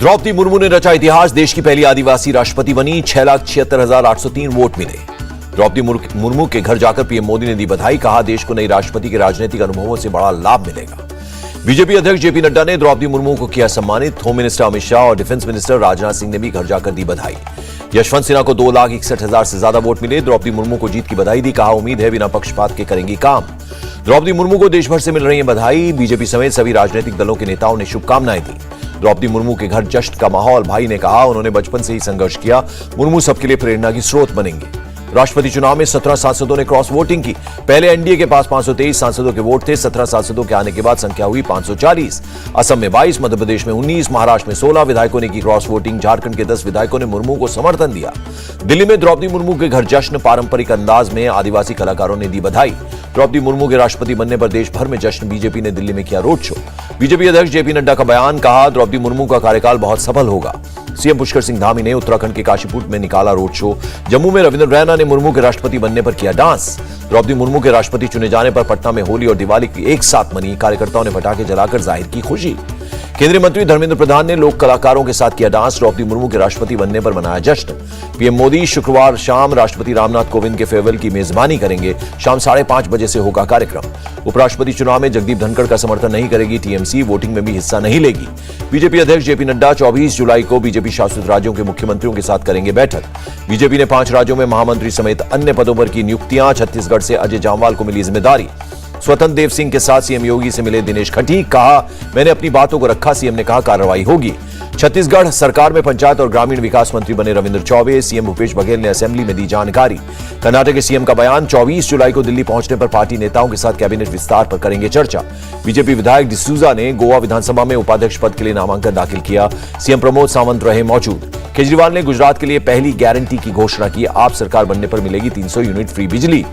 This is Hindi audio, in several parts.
द्रौपदी मुर्मू ने रचा इतिहास, देश की पहली आदिवासी राष्ट्रपति बनी, 6,76,803 वोट मिले। द्रौपदी मुर्मू के घर जाकर पीएम मोदी ने दी बधाई, कहा देश को नई राष्ट्रपति के राजनीतिक अनुभवों से बड़ा लाभ मिलेगा। बीजेपी अध्यक्ष जेपी नड्डा ने द्रौपदी मुर्मू को किया सम्मानित, होम मिनिस्टर अमित शाह और डिफेंस मिनिस्टर राजनाथ सिंह ने भी घर जाकर दी बधाई। यशवंत सिन्हा को 2,61,000 से ज्यादा वोट मिले। द्रौपदी मुर्मू को जीत की बधाई दी, कहा उम्मीद है बिना पक्षपात के करेंगी काम। द्रौपदी मुर्मू को देश भर से मिल रही है बधाई, बीजेपी समेत सभी राजनीतिक दलों के नेताओं ने शुभकामनाएं दी। द्रौपदी मुर्मू के घर जश्न का माहौल, भाई ने कहा उन्होंने बचपन से ही संघर्ष किया, मुर्मू सबके लिए प्रेरणा की स्रोत बनेंगे। राष्ट्रपति चुनाव में 17 सांसदों ने क्रॉस वोटिंग की। पहले एनडीए के पास 523 सांसदों के वोट थे, 17 सांसदों के आने के बाद संख्या हुई 540। असम में 22, मध्य प्रदेश में 19, महाराष्ट्र में 16 विधायकों ने की क्रॉस वोटिंग। झारखंड के 10 विधायकों ने मुर्मू को समर्थन दिया। दिल्ली में द्रौपदी मुर्मू के घर जश्न, पारंपरिक अंदाज में आदिवासी कलाकारों ने दी बधाई। द्रौपदी मुर्मू के राष्ट्रपति बनने पर देश भर में जश्न, बीजेपी ने दिल्ली में किया रोड शो। बीजेपी अध्यक्ष जेपी नड्डा का बयान, कहा द्रौपदी मुर्मू का कार्यकाल बहुत सफल होगा। सीएम पुष्कर सिंह धामी ने उत्तराखंड के काशीपुर में निकाला रोड शो। जम्मू में रविंद्र रैना ने मुर्मू के राष्ट्रपति बनने पर किया डांस। द्रौपदी मुर्मू के राष्ट्रपति चुने जाने पर पटना में होली और दिवाली की एक साथ मनी, कार्यकर्ताओं ने पटाखे जलाकर जाहिर की खुशी। केंद्रीय मंत्री धर्मेंद्र प्रधान ने लोक कलाकारों के साथ किया डांस। द्रौपदी मुर्मू के राष्ट्रपति बनने पर मनाया जश्न। पीएम मोदी शुक्रवार शाम राष्ट्रपति रामनाथ कोविंद के फेयरवेल की मेजबानी करेंगे। शाम 5:30 बजे से होगा कार्यक्रम। उपराष्ट्रपति चुनाव में जगदीप धनखड़ का समर्थन नहीं करेगी टीएमसी, वोटिंग में भी हिस्सा नहीं लेगी। बीजेपी अध्यक्ष जेपी नड्डा 24 जुलाई को बीजेपी शासित राज्यों के मुख्यमंत्रियों के साथ करेंगे बैठक। बीजेपी ने 5 राज्यों में महामंत्री समेत अन्य पदों पर की नियुक्तियां। छत्तीसगढ़ से अजय जामवाल को मिली जिम्मेदारी। स्वतंत्र देव सिंह के साथ सीएम योगी से मिले दिनेश खटीक, कहा मैंने अपनी बातों को रखा, सीएम ने कहा कार्रवाई होगी। छत्तीसगढ़ सरकार में पंचायत और ग्रामीण विकास मंत्री बने रविंद्र चौबे, सीएम भूपेश बघेल ने असेंबली में दी जानकारी। कर्नाटक के सीएम का बयान, 24 जुलाई को दिल्ली पहुंचने पर पार्टी नेताओं के साथ कैबिनेट विस्तार पर करेंगे चर्चा। बीजेपी विधायक डिसूजा ने गोवा विधानसभा में उपाध्यक्ष पद के लिए नामांकन दाखिल किया। सीएम प्रमोद सावंत रहे मौजूद। केजरीवाल ने गुजरात के लिए पहली गारंटी की घोषणा की, आप सरकार बनने पर मिलेगी 300 यूनिट फ्री बिजली।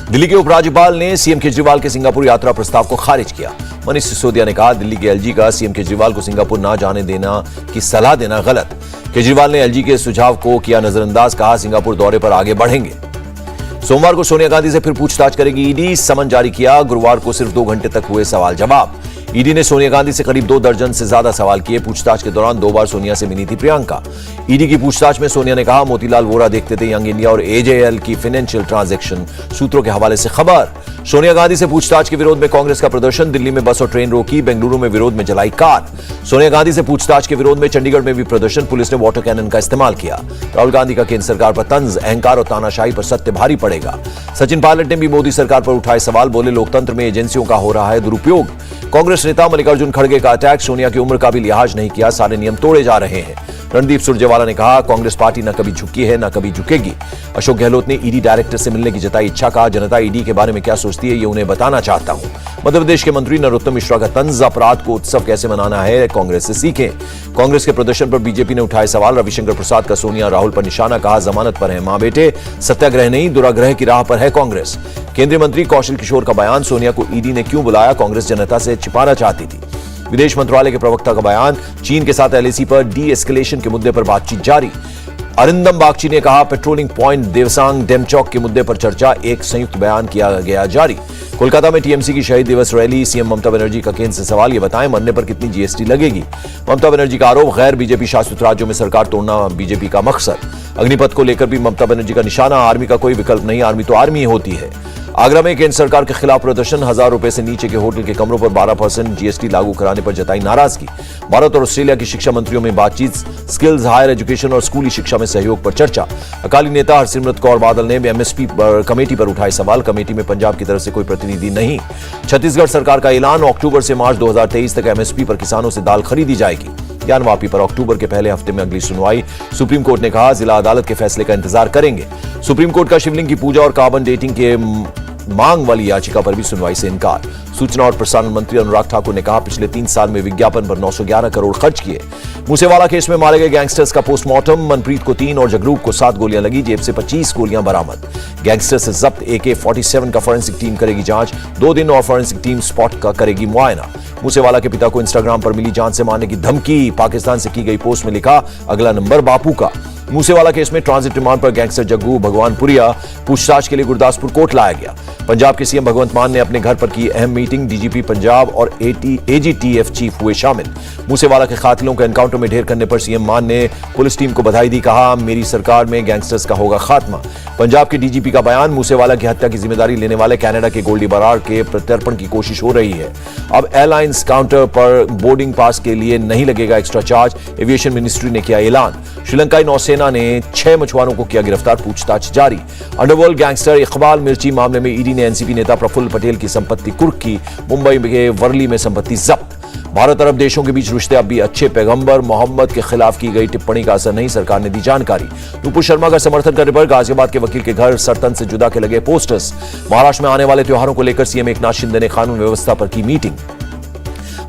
दिल्ली के उपराज्यपाल ने सीएम केजरीवाल के सिंगापुर यात्रा प्रस्ताव को खारिज किया। मनीष सिसोदिया ने कहा दिल्ली के एलजी का सीएम केजरीवाल को सिंगापुर न जाने देना की सलाह देना गलत। केजरीवाल ने एलजी के सुझाव को किया नजरअंदाज, कहा सिंगापुर दौरे पर आगे बढ़ेंगे। सोमवार को सोनिया गांधी से फिर पूछताछ करेगी ईडी, समन जारी किया। गुरुवार को सिर्फ 2 घंटे तक हुए सवाल जवाब। ईडी ने सोनिया गांधी से करीब 2 दर्जन से ज्यादा सवाल किए। पूछताछ के दौरान 2 बार सोनिया से मिली थी प्रियंका। ईडी की पूछताछ में सोनिया ने कहा मोतीलाल वोरा देखते थे यंग इंडिया और एजेएल की फाइनेंशियल ट्रांजैक्शन। सूत्रों के हवाले से खबर। सोनिया गांधी से पूछताछ के विरोध में कांग्रेस का प्रदर्शन, दिल्ली में बस और ट्रेन रोकी, बेंगलुरु में विरोध में जलाई कार। सोनिया गांधी से पूछताछ के विरोध में चंडीगढ़ में भी प्रदर्शन, पुलिस ने वाटर कैनन का इस्तेमाल किया। राहुल गांधी का केंद्र सरकार पर तंज, अहंकार और तानाशाही पर सत्य भारी पड़ेगा। सचिन पायलट ने भी मोदी सरकार पर उठाए सवाल, बोले लोकतंत्र में एजेंसियों का हो रहा है दुरुपयोग। कांग्रेस नेता मल्लिकार्जुन खड़गे का अटैक, सोनिया की उम्र का भी लिहाज नहीं किया, सारे नियम तोड़े जा रहे हैं। रणदीप सुरजेवाला ने कहा कांग्रेस पार्टी न कभी झुकी है न कभी झुकेगी। अशोक गहलोत ने ईडी डायरेक्टर से मिलने की जताई इच्छा, कहा जनता ईडी के बारे में क्या सोचती है ये उन्हें बताना चाहता हूं। मध्य प्रदेश के मंत्री नरोत्तम मिश्रा का तंज, अपराध को उत्सव कैसे मनाना है कांग्रेस से सीखें। कांग्रेस के प्रदर्शन पर बीजेपी ने उठाए सवाल, रविशंकर प्रसाद का सोनिया राहुल पर निशाना, कहा जमानत पर है मां बेटे, सत्याग्रह नहीं दुराग्रह की राह पर है कांग्रेस। केंद्रीय मंत्री कौशल किशोर का बयान, सोनिया को ईडी ने क्यों बुलाया, कांग्रेस जनता से छिपाना चाहती थी। विदेश मंत्रालय के प्रवक्ता का बयान, चीन के साथ एलएसी पर डी एस्केलेशन के मुद्दे पर बातचीत जारी। अरिंदम बागची ने कहा पेट्रोलिंग पॉइंट देवसांग डेमचौक के मुद्दे पर चर्चा, एक संयुक्त बयान किया गया जारी। कोलकाता में टीएमसी की शहीद दिवस रैली, सीएम ममता बनर्जी का केंद्र से सवाल, ये बताएं मरने पर कितनी जीएसटी लगेगी। ममता बनर्जी का आरोप, गैर बीजेपी शासित राज्यों में सरकार तोड़ना बीजेपी का मकसद। अग्निपथ को लेकर भी ममता बनर्जी का निशाना, आर्मी का कोई विकल्प नहीं, आर्मी तो आर्मी होती है। आगरा में केंद्र सरकार के खिलाफ प्रदर्शन, 1000 रुपए से नीचे के होटल के कमरों पर 12% जीएसटी लागू कराने पर जताई नाराजगी। भारत और ऑस्ट्रेलिया की शिक्षा मंत्रियों में बातचीत, स्किल्स, हायर एजुकेशन और स्कूली शिक्षा में सहयोग पर चर्चा। अकाली नेता हरसिमरत कौर बादल ने एमएसपी कमेटी पर उठाए सवाल, कमेटी में पंजाब की तरफ से कोई प्रतिनिधि नहीं। छत्तीसगढ़ सरकार का ऐलान, अक्टूबर से मार्च 2023 तक एमएसपी पर किसानों से दाल खरीदी जाएगी। ज्ञान वापी पर अक्टूबर के पहले हफ्ते में अगली सुनवाई, सुप्रीम कोर्ट ने कहा जिला अदालत के फैसले का इंतजार करेंगे। सुप्रीम कोर्ट का शिवलिंग की पूजा और कार्बन डेटिंग के मांग वाली याचिका पर भी सुनवाई से इनकार। सूचना और प्रसारण मंत्री अनुराग ठाकुर ने कहा पिछले 3 साल में विज्ञापन पर 911 करोड़ खर्च किए। मूसेवाला केस में मारे गए गैंगस्टर्स का पोस्टमार्टम, मनप्रीत को 3 और जगरूप को 7 गोलियां लगी, जेब से 25 गोलियां बरामद। गैंगस्टर से जब्त AK-47 का फॉरेंसिक टीम करेगी जांच, 2 दिन और फॉरेंसिक टीम स्पॉट का करेगी मुआयना। मूसेवाला के पिता को इंस्टाग्राम पर मिली जान से मारने की धमकी, पाकिस्तान से की गई पोस्ट में लिखा अगला नंबर बापू का। मूसेवाला केस में ट्रांजिट रिमांड पर गैंगस्टर जग्गू भगवानपुरिया पूछताछ के लिए गुरदासपुर कोर्ट लाया गया। पंजाब के सीएम भगवंत मान ने अपने घर पर की अहम मीटिंग, डीजीपी पंजाब और एजीटीएफ चीफ हुए शामिल। मूसेवाला के कातिलों को एनकाउंटर में ढेर करने पर सीएम मान ने पुलिस टीम को बधाई दी, कहा मेरी सरकार में गैंगस्टर्स का होगा खात्मा। पंजाब के डीजीपी का बयान, मूसेवाला की हत्या की जिम्मेदारी लेने वाले कनाडा के गोल्डी बराड़ के प्रत्यर्पण की कोशिश हो रही है। अब एयरलाइंस काउंटर पर बोर्डिंग पास के लिए नहीं लगेगा एक्स्ट्रा चार्ज, एविएशन मिनिस्ट्री ने किया ऐलान। श्रीलंकाई नौसेना ने 6 मछुआरों को किया गिरफ्तार, पूछताछ जारी। अंडरवर्ल्ड गैंगस्टर इकबाल मिर्ची मामले में ईडी ने एनसीपी नेता प्रफुल्ल पटेल की संपत्ति कुर्क की, मुंबई के वर्ली में संपत्ति जब्त। भारत अरब देशों के बीच रिश्ते अब भी अच्छे, पैगंबर मोहम्मद के खिलाफ की गई टिप्पणी का असर नहीं, सरकार ने दी जानकारी। नुपुर शर्मा का समर्थन करने पर गाजियाबाद के वकील के घर सरतन से जुदा के लगे पोस्टर्स। महाराष्ट्र में आने वाले त्योहारों को लेकर सीएम एकनाथ शिंदे ने कानून व्यवस्था पर की मीटिंग।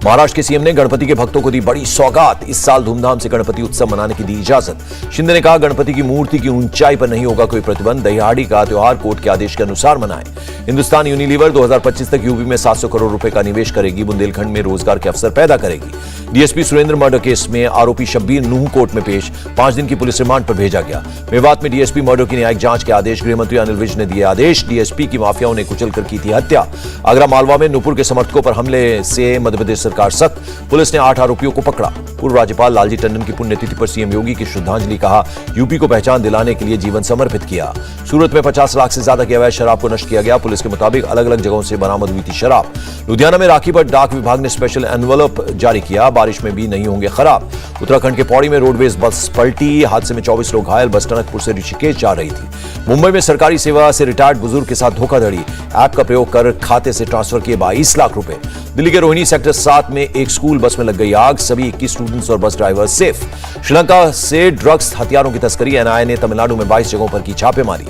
महाराष्ट्र के सीएम ने गणपति के भक्तों को दी बड़ी सौगात, इस साल धूमधाम से गणपति उत्सव मनाने की दी इजाजत। शिंदे ने कहा गणपति की मूर्ति की ऊंचाई पर नहीं होगा कोई प्रतिबंध, दहिहाड़ी का त्योहार कोर्ट के आदेश के अनुसार मनाएं। हिंदुस्तान यूनिलीवर 2025 तक यूपी में 700 करोड़ रुपए का निवेश करेगी, बुंदेलखंड में रोजगार के अवसर पैदा करेगी। डीएसपी सुरेंद्र मर्डर केस में आरोपी शब्बीर नूह कोर्ट में पेश, 5 दिन की पुलिस रिमांड पर भेजा गया। मेवात में डीएसपी मर्डर की न्यायिक जांच के आदेश, गृहमंत्री अनिल विज ने दिए आदेश। डीएसपी की माफियाओं ने कुचलकर की थी हत्या। आगरा मालवा में नुपुर के समर्थकों पर हमले से मध्यप्रदेश सरकार सख्त, पुलिस ने 8 आरोपियों को पकड़ा। पूर्व राज्यपाल लालजी टंडन की पुण्यतिथि पर सीएम योगी की श्रद्धांजलि, कहा यूपी को पहचान दिलाने के लिए जीवन समर्पित किया। सूरत में 50 लाख से ज्यादा की अवैध शराब को नष्ट किया गया, पुलिस के मुताबिक अलग अलग जगहों से बरामद हुई थी शराब। लुधियाना में राखी पर डाक विभाग ने स्पेशल एनवलप जारी किया, बारिश में भी नहीं होंगे खराब। उत्तराखंड के पौड़ी में रोडवेज बस पलटी, हादसे में 24 लोग घायल, बस टनकपुर से ऋषिकेश जा रही थी। मुंबई में सरकारी सेवा से रिटायर्ड बुजुर्ग के साथ धोखाधड़ी, ऐप का प्रयोग कर खाते से ट्रांसफर किए 22 लाख रुपए। दिल्ली के रोहिणी सेक्टर 7 में एक स्कूल बस में लग गई आग, सभी 21 स्टूडेंट्स और बस ड्राइवर सेफ। श्रीलंका से ड्रग्स हथियारों की तस्करी, एनआईए ने तमिलनाडु में 22 जगहों पर की छापेमारी।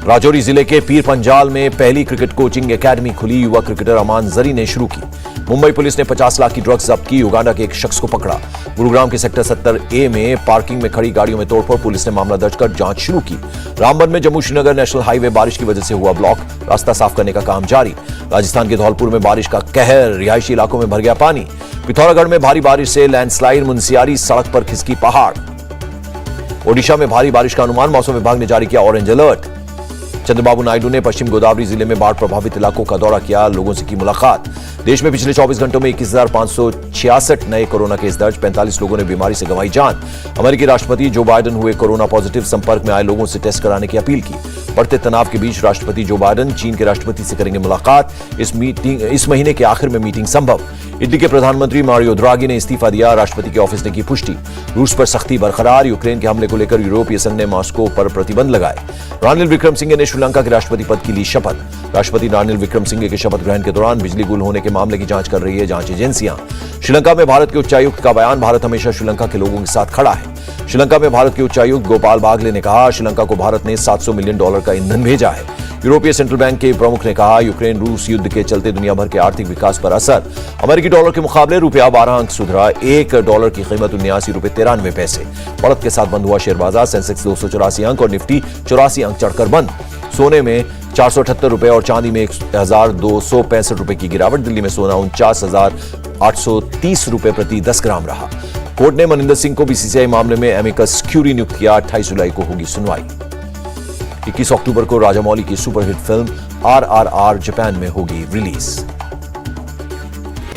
राजौरी जिले के पीर पंजाल में पहली क्रिकेट कोचिंग एकेडमी खुली, युवा क्रिकेटर अमान जरी ने शुरू की। मुंबई पुलिस ने 50 लाख की ड्रग्स जब्त की, युगांडा के एक शख्स को पकड़ा। गुरुग्राम के सेक्टर 70A में पार्किंग में खड़ी गाड़ियों में तोड़फोड़, पुलिस ने मामला दर्ज कर जांच शुरू की। रामबन में जम्मू श्रीनगर नेशनल हाईवे बारिश की वजह से हुआ ब्लॉक, रास्ता साफ करने का काम जारी। राजस्थान के धौलपुर में बारिश का कहर, रिहायशी इलाकों में भर गया पानी। पिथौरागढ़ में भारी बारिश से लैंडस्लाइड, मुनस्यारी सड़क पर खिसकी पहाड़। ओडिशा में भारी बारिश का अनुमान, मौसम विभाग ने जारी किया ऑरेंज अलर्ट। चंद्रबाबू नायडू ने पश्चिम गोदावरी जिले में बाढ़ प्रभावित इलाकों का दौरा किया, लोगों से की मुलाकात। देश में पिछले 24 घंटों में 21,566 नए कोरोना केस दर्ज, 45 लोगों ने बीमारी से गंवाई जान। अमेरिकी राष्ट्रपति जो बाइडेन हुए कोरोना पॉजिटिव, संपर्क में आए लोगों से टेस्ट कराने की अपील की। बढ़ते तनाव के बीच राष्ट्रपति जो बाइडेन चीन के राष्ट्रपति से करेंगे मुलाकात, इस महीने के आखिर में मीटिंग संभव। इटली के प्रधानमंत्री मारियो द्रागी ने इस्तीफा दिया, राष्ट्रपति के ऑफिस ने की पुष्टि। रूस पर सख्ती बरकरार, यूक्रेन के हमले को लेकर यूरोपीय संघ ने मॉस्को पर प्रतिबंध लगाए। रानिल विक्रमसिंघे ने श्रीलंका के राष्ट्रपति पद की ली शपथ। राष्ट्रपति रानिल विक्रमसिंघे के शपथ ग्रहण के दौरान बिजली गुल होने के मामले की जांच कर रही है जांच एजेंसियां। श्रीलंका में भारत के उच्चायुक्त का बयान, भारत हमेशा श्रीलंका के लोगों के साथ खड़ा है। श्रीलंका में भारत के उच्चायुक्त गोपाल बागले ने कहा, श्रीलंका को भारत ने $700 मिलियन का ईंधन भेजा है। यूरोपीय सेंट्रल बैंक के प्रमुख ने कहा, यूक्रेन रूस युद्ध के चलते दुनिया भर के आर्थिक विकास पर असर। अमेरिकी डॉलर के मुकाबले रुपया 12 अंक सुधरा, $1 की कीमत $79.93। बढ़त के साथ बंद हुआ शेयर बाजार, सेंसेक्स 284 अंक और निफ्टी 84 अंक चढ़कर बंद। सोने में 478 रुपए और चांदी में 1,265 रुपए की गिरावट। दिल्ली में सोना 49,830 रुपए प्रति 10 ग्राम रहा। कोर्ट ने मनिंदर सिंह को बीसीसीआई मामले में एमिकस क्यूरी नियुक्त किया, 28 जुलाई को होगी सुनवाई। 21 अक्टूबर को राजामौली की सुपरहिट फिल्म RRR जापान में होगी रिलीज।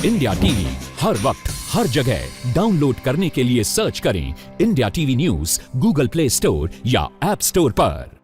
इंडिया टीवी हर वक्त हर जगह डाउनलोड करने के लिए सर्च करें India TV news Google play store या ऐप स्टोर पर।